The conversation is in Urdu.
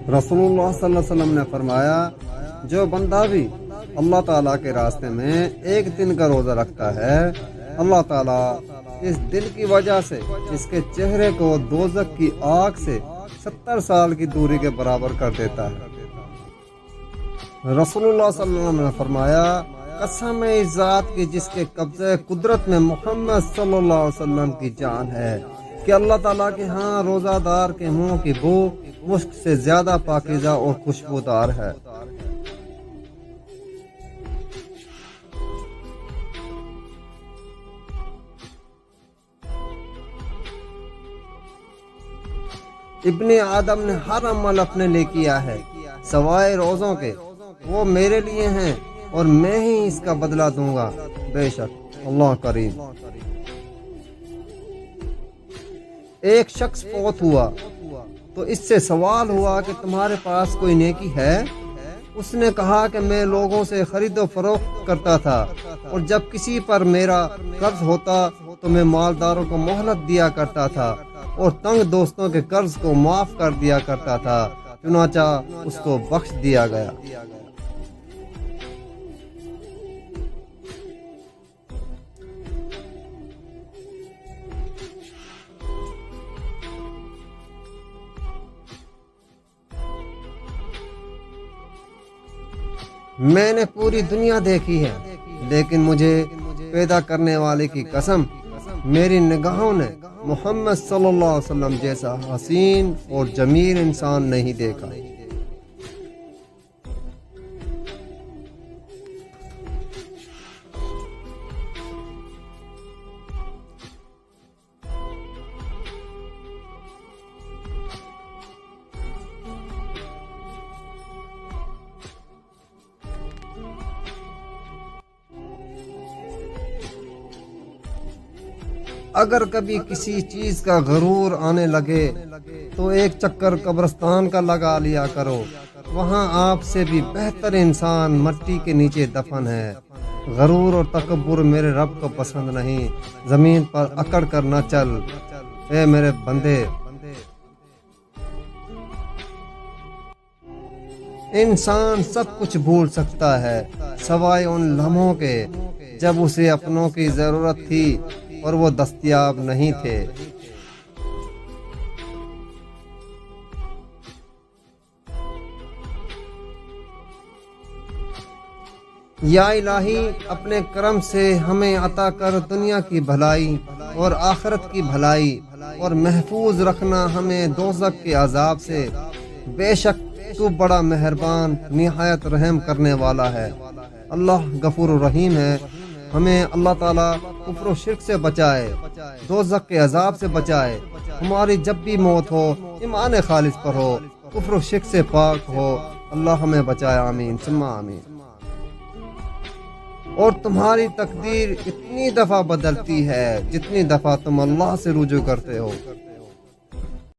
رسول اللہ صلی اللہ علیہ وسلم نے فرمایا، جو بندہ بھی اللہ تعالیٰ کے راستے میں ایک دن کا روزہ رکھتا ہے، اللہ تعالیٰ اس دل کی وجہ سے اس کے چہرے کو دوزخ کی آگ سے 70 سال کی دوری کے برابر کر دیتا ہے۔ رسول اللہ صلی اللہ علیہ وسلم نے فرمایا، قسم ہے اس ذات کی جس کے قبضے قدرت میں محمد صلی اللہ علیہ وسلم کی جان ہے، کہ اللہ تعالیٰ کے ہاں روزہ دار کے منہ کی بو مشک سے زیادہ پاکیزہ اور خوشبودار ہے۔ ابن آدم نے ہر عمل اپنے لیے کیا ہے سوائے روزوں کے، وہ میرے لیے ہیں اور میں ہی اس کا بدلہ دوں گا، بے شک اللہ کریم۔ ایک شخص فوت ہوا تو اس سے سوال ہوا کہ تمہارے پاس کوئی نیکی ہے؟ اس نے کہا کہ میں لوگوں سے خرید و فروخت کرتا تھا، اور جب کسی پر میرا قرض ہوتا تو میں مالداروں کو مہلت دیا کرتا تھا اور تنگ دوستوں کے قرض کو معاف کر دیا کرتا تھا، چنانچہ اس کو بخش دیا گیا۔ میں نے پوری دنیا دیکھی ہے، لیکن مجھے پیدا کرنے والے کی قسم، میری نگاہوں نے محمد صلی اللہ علیہ وسلم جیسا حسین اور جمیل انسان نہیں دیکھا۔ اگر کبھی کسی چیز کا غرور آنے لگے تو ایک چکر قبرستان کا لگا لیا کرو، وہاں آپ سے بھی بہتر انسان مٹی کے نیچے دفن ہے۔ غرور اور تکبر میرے رب کو پسند نہیں، زمین پر اکڑ کر نہ چل اے میرے بندے۔ انسان سب کچھ بھول سکتا ہے سوائے ان لمحوں کے جب اسے اپنوں کی ضرورت تھی اور وہ دستیاب نہیں تھے۔ یا الہی، اپنے کرم سے ہمیں عطا کر دنیا کی بھلائی اور آخرت کی بھلائی، اور محفوظ رکھنا ہمیں دوزخ کے عذاب سے، بے شک تو بڑا مہربان نہایت رحم کرنے والا ہے۔ اللہ غفور الرحیم ہے، ہمیں اللہ تعالیٰ کفر و شرک سے بچائے، دوزخ کے عذاب سے بچائے، ہماری جب بھی موت ہو ایمان خالص پر ہو، کفر و شرک سے پاک ہو، اللہ ہمیں بچائے، آمین ثم آمین۔ اور تمہاری تقدیر اتنی دفعہ بدلتی ہے جتنی دفعہ تم اللہ سے رجوع کرتے ہو۔